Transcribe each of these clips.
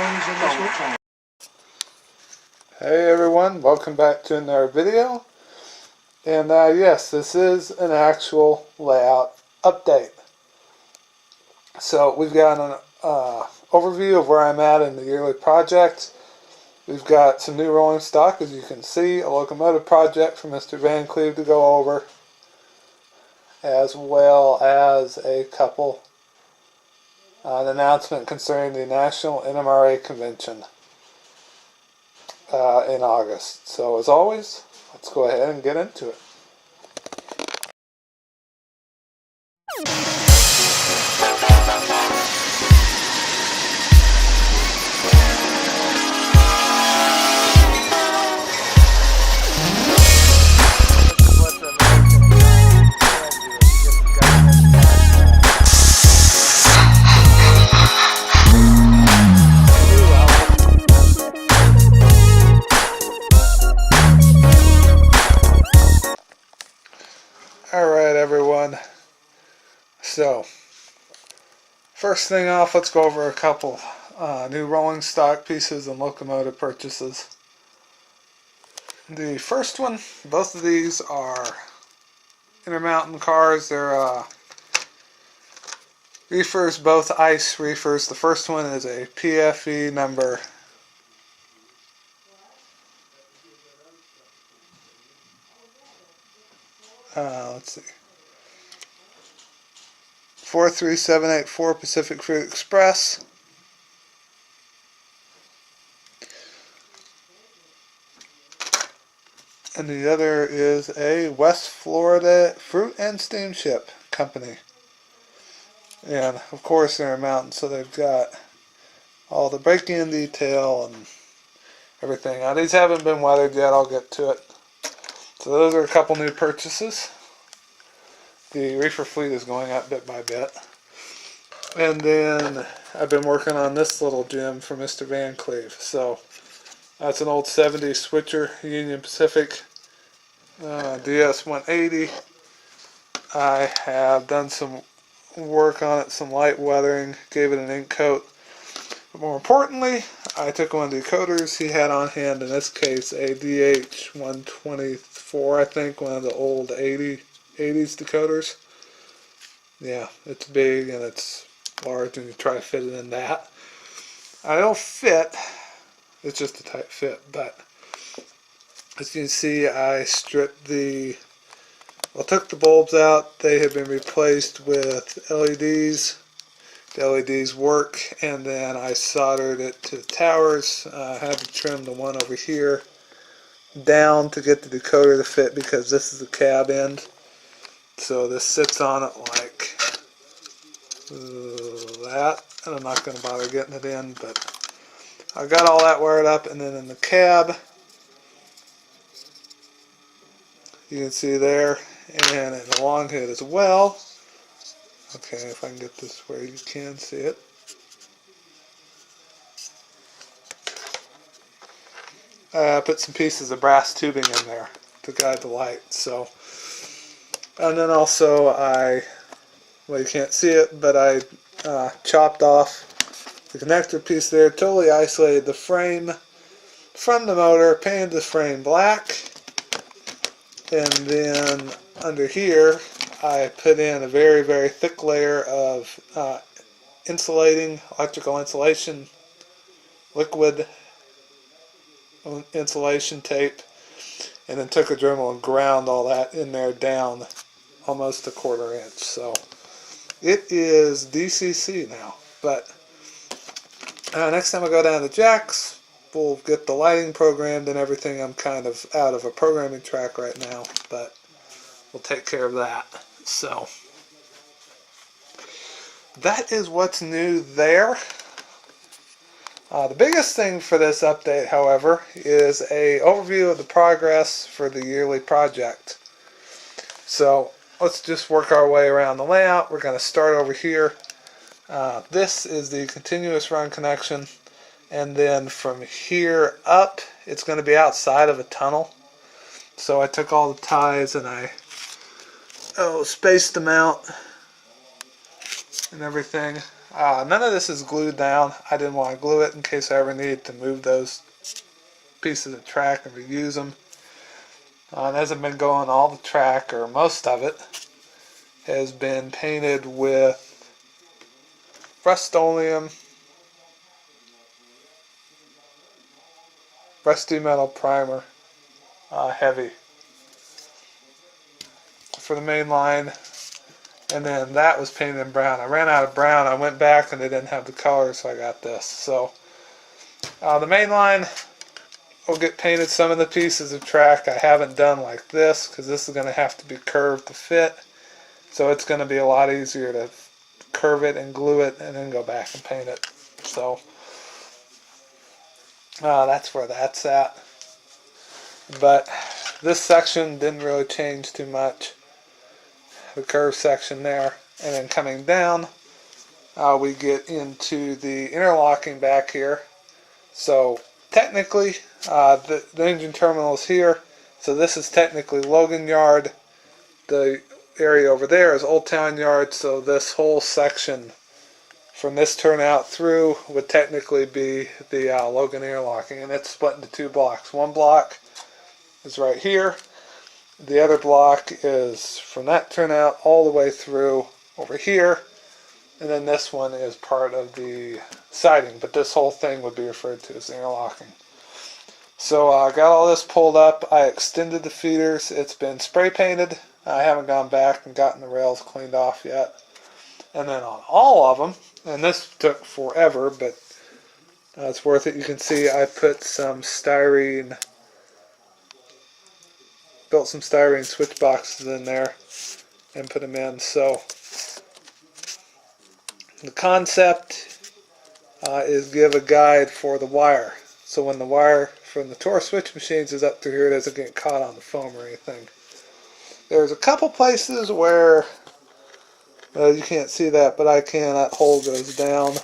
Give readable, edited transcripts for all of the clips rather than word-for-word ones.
springs in this one. Hey everyone, welcome back to another video. And yes, this is an actual layout update. So we've got an overview of where I'm at in the yearly project. We've got some new rolling stock, as you can see, a locomotive project for Mr. Van Cleve to go over, as well as a couple an announcement concerning the National NMRA Convention in August. So as always, let's go ahead and get into it. Alright everyone, so first thing off, let's go over a couple new rolling stock pieces and locomotive purchases. The first one, both of these are Intermountain cars. They're reefers, both ice reefers. The first one is a PFE number 43784 Pacific Fruit Express. And the other is a West Florida Fruit and Steamship Company. And of course they're Mountain, so they've got all the break-in detail and everything. Now these haven't been weathered yet, I'll get to it. So those are a couple new purchases. The reefer fleet is going up bit by bit. And then I've been working on this little gem for Mr. Van Cleve. So that's an old 70s switcher, Union Pacific DS 180. I have done some work on it, some light weathering, gave it an ink coat. But more importantly, I took one of the decoders he had on hand, in this case a DH 124, I think, one of the old 80s decoders. Yeah, it's big and it's large and you try to fit it in that. I don't fit, it's just a tight fit, but as you can see, I stripped took the bulbs out. They have been replaced with LEDs. The LEDs work, and then I soldered it to the towers. I had to trim the one over here down to get the decoder to fit, because this is the cab end. So this sits on it like that, and I'm not going to bother getting it in, but I got all that wired up. And then in the cab, you can see there, and in the long head as well. Okay, if I can get this where you can see it. I put some pieces of brass tubing in there to guide the light. So, and then also well, you can't see it, but I chopped off the connector piece there, totally isolated the frame from the motor, painted the frame black, and then under here I put in a very, very thick layer of electrical insulation, liquid insulation tape, and then took a Dremel and ground all that in there down almost a 1/4 inch. So it is DCC now. But next time I go down to Jack's, we'll get the lighting programmed and everything. I'm kind of out of a programming track right now, but we'll take care of that. So that is what's new there. The biggest thing for this update, however, is a overview of the progress for the yearly project. So let's just work our way around the layout. We're going to start over here. This is the continuous run connection, and then from here up it's going to be outside of a tunnel. So I took all the ties and I spaced them out and everything. None of this is glued down. I didn't want to glue it in case I ever need to move those pieces of track and reuse them. It hasn't been going. All the track, or most of it, has been painted with Rust-Oleum, Rusty Metal Primer, heavy for the main line. And then that was painted in brown. I ran out of brown. I went back and they didn't have the color, so I got this. So the main line will get painted. Some of the pieces of track I haven't done like this because this is going to have to be curved to fit. So it's going to be a lot easier to curve it and glue it and then go back and paint it. So that's where that's at. But this section didn't really change too much. The curved section there, and then coming down we get into the interlocking back here. So technically the engine terminal is here, so this is technically Logan Yard. The area over there is Old Town Yard, so this whole section from this turnout through would technically be the Logan interlocking, and it's split into two blocks. One block is right here. The other block is from that turnout all the way through over here, and then this one is part of the siding, but this whole thing would be referred to as interlocking. So I got all this pulled up. I extended the feeders. It's been spray painted. I haven't gone back and gotten the rails cleaned off yet. And then on all of them, and this took forever, but it's worth it. You can see I put some styrene, built some styrene switch boxes in there and put them in. So the concept is give a guide for the wire. So when the wire from the Torx switch machines is up through here, it doesn't get caught on the foam or anything. There's a couple places where you can't see that, but I can. That hole goes down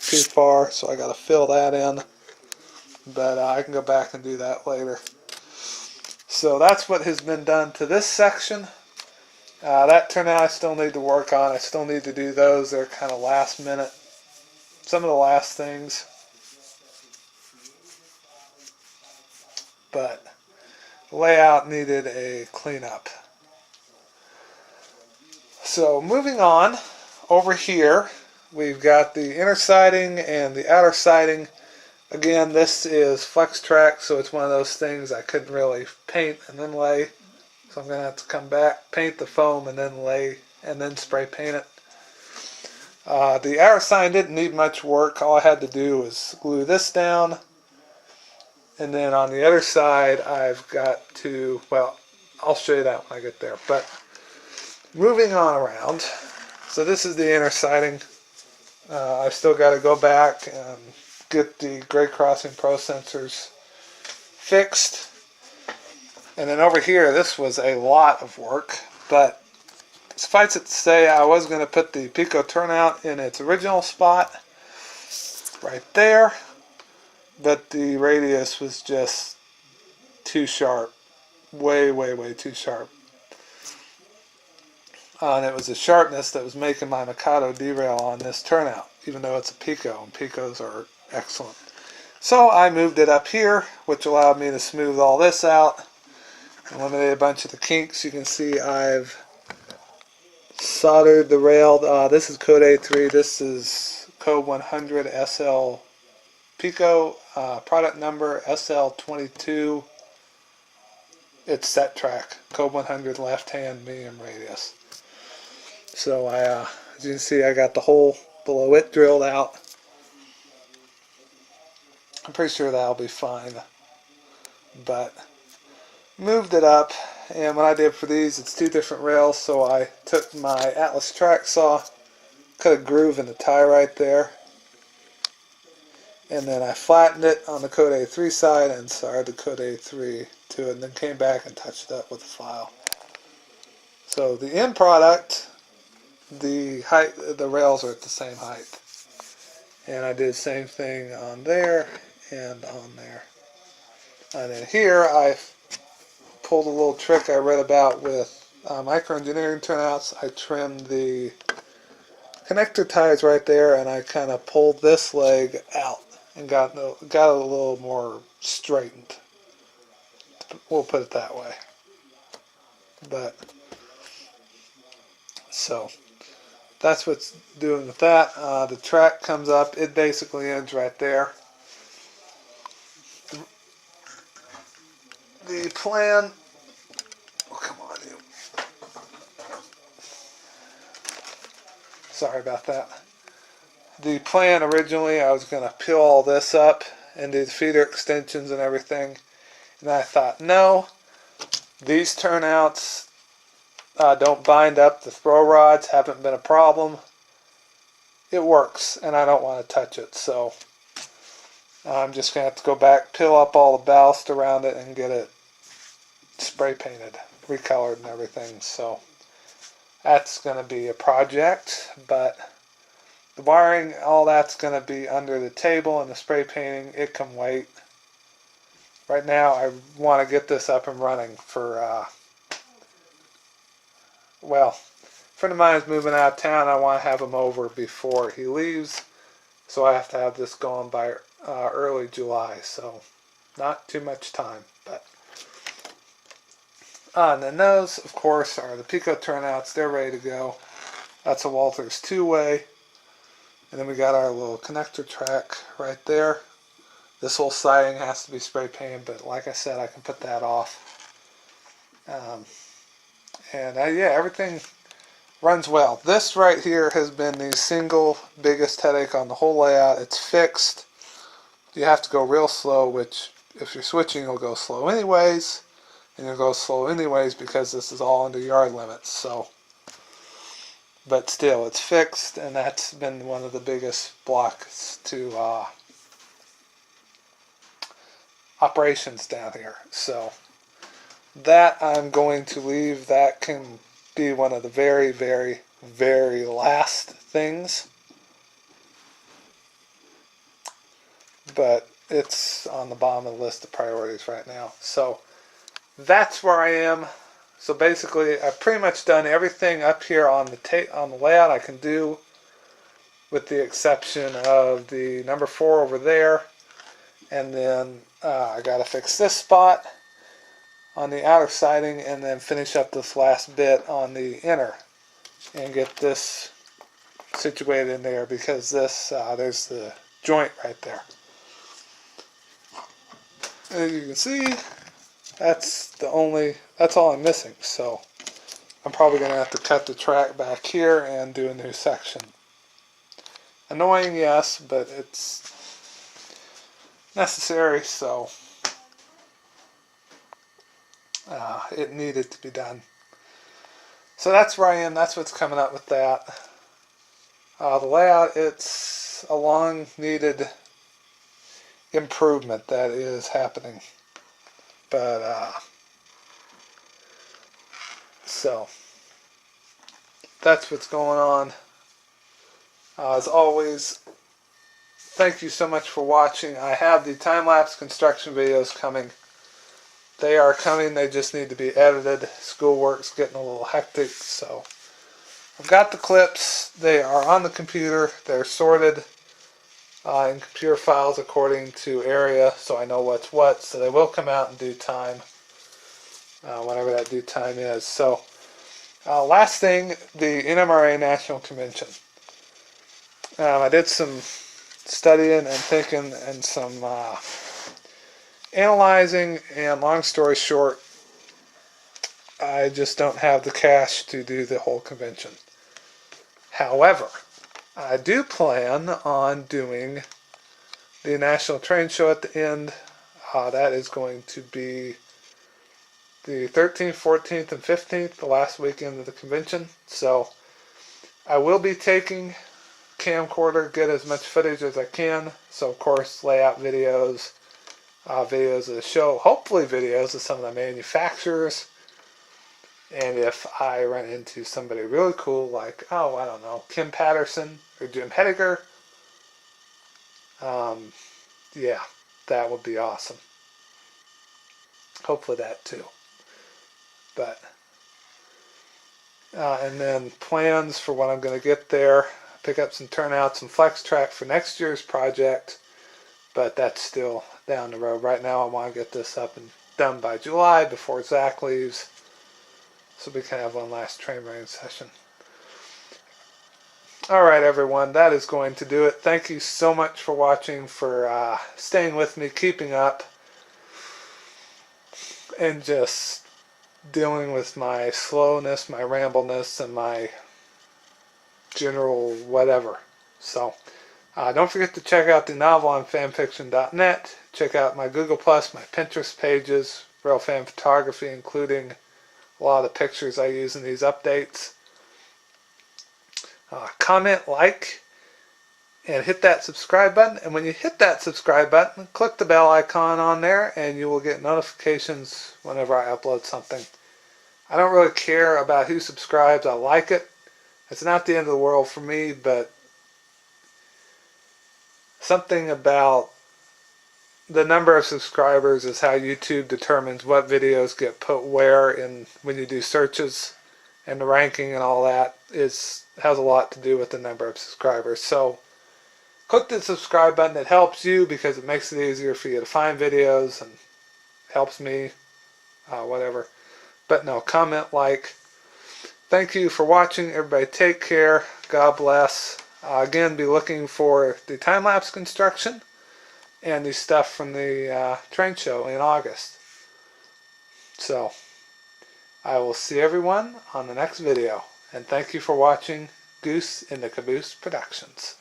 too far, so I got to fill that in. But I can go back and do that later. So that's what has been done to this section. That turnout I still need to work on. I still need to do those. They're kind of last minute. Some of the last things. But the layout needed a cleanup. So moving on, over here we've got the inner siding and the outer siding. Again, this is flex track, so it's one of those things I couldn't really paint and then lay. So I'm going to have to come back, paint the foam, and then lay, and then spray paint it. The outer siding didn't need much work. All I had to do was glue this down. And then on the other side, I've got to, well, I'll show you that when I get there. But moving on around, so this is the inner siding. I've still got to go back and get the grade crossing pro sensors fixed. And then over here, this was a lot of work, but suffice it to say, I was going to put the Pico turnout in its original spot right there, but the radius was just too sharp, way too sharp. And it was the sharpness that was making my Mikado derail on this turnout, even though it's a Pico, and Picos are excellent. So I moved it up here, which allowed me to smooth all this out, eliminate a bunch of the kinks. You can see I've soldered the rail. This is code A3, this is code 100 SL Pico, product number SL22. It's set track, code 100 left hand medium radius. So as you can see, I got the hole below it drilled out. I'm pretty sure that'll be fine. But moved it up, and what I did for these, it's two different rails, so I took my Atlas track saw, cut a groove in the tie right there, and then I flattened it on the code A3 side and soldered the code A3 to it, and then came back and touched it up with a file. So the end product, the height, the rails are at the same height, and I did the same thing on there and on there. And then here I pulled a little trick I read about with microengineering turnouts. I trimmed the connector ties right there, and I kind of pulled this leg out and got a little more straightened. We'll put it that way. But so that's what's doing with that. The track comes up. It basically ends right there. The plan. Oh, come on, you. Sorry about that. The plan originally, I was going to peel all this up and do the feeder extensions and everything. And I thought, no, these turnouts don't bind up the throw rods, haven't been a problem. It works, and I don't want to touch it. So I'm just going to have to go back, peel up all the ballast around it, and get it spray painted, recolored and everything. So that's going to be a project, but the wiring, all that's going to be under the table, and the spray painting, it can wait. Right now, I want to get this up and running for, well, a friend of mine is moving out of town. I want to have him over before he leaves, so I have to have this going by early July, so not too much time. But and then those, of course, are the Pico turnouts. They're ready to go. That's a Walters two-way. And then we got our little connector track right there. This whole siding has to be spray painted, but like I said, I can put that off. Yeah, everything runs well. This right here has been the single biggest headache on the whole layout. It's fixed. You have to go real slow, which if you're switching, you'll go slow anyways. And you'll go slow anyways because this is all under yard limits. So, but still, it's fixed, and that's been one of the biggest blocks to operations down here. So that I'm going to leave. That can be one of the very, very, very last things. But it's on the bottom of the list of priorities right now. So that's where I am. So basically, I've pretty much done everything up here on the layout I can do, with the exception of the number 4 over there. And then I got to fix this spot on the outer siding, and then finish up this last bit on the inner, and get this situated in there, because this there's the joint right there. As you can see, that's all I'm missing. So I'm probably going to have to cut the track back here and do a new section. Annoying, yes, but it's necessary, so it needed to be done. So that's where I am. That's what's coming up with that. The layout, it's a long needed improvement that is happening. But so that's what's going on. As always, thank you so much for watching. I have the time-lapse construction videos coming. They are coming. They just need to be edited. Schoolwork's getting a little hectic, so I've got the clips. They are on the computer. They're sorted in computer files according to area, so I know what's what. So they will come out in due time, whenever that due time is. So last thing, the NMRA National Convention. I did some studying and thinking and some analyzing, and long story short, I just don't have the cash to do the whole convention. However, I do plan on doing the National Train Show at the end. That is going to be the 13th, 14th, and 15th, the last weekend of the convention. So I will be taking camcorder, get as much footage as I can. So of course, layout videos, videos of the show, hopefully videos of some of the manufacturers. And if I run into somebody really cool, like, I don't know, Kim Patterson or Jim Hediger, yeah, that would be awesome. Hopefully that too. But and then plans for when I'm going to get there. pick up some turnouts and flex track for next year's project, but that's still down the road. Right now I want to get this up and done by July before Zach leaves, so we can have one last train running session. Alright everyone, that is going to do it. Thank you so much for watching, for staying with me, keeping up, and just dealing with my slowness, my rambleness, and my general whatever. So, don't forget to check out the novel on fanfiction.net. Check out my Google+, my Pinterest pages, Real Fan Photography, including a lot of the pictures I use in these updates. Comment, like, and hit that subscribe button. And when you hit that subscribe button, click the bell icon on there, and you will get notifications whenever I upload something. I don't really care about who subscribes. I like it. It's not the end of the world for me, but something about the number of subscribers is how YouTube determines what videos get put where in when you do searches, and the ranking and all that has a lot to do with the number of subscribers. So click the subscribe button. It helps you because it makes it easier for you to find videos and helps me, whatever. But no, comment, like. Thank you for watching. Everybody take care. God bless. Again, be looking for the time-lapse construction and the stuff from the train show in August. So, I will see everyone on the next video. And thank you for watching Goose in the Caboose Productions.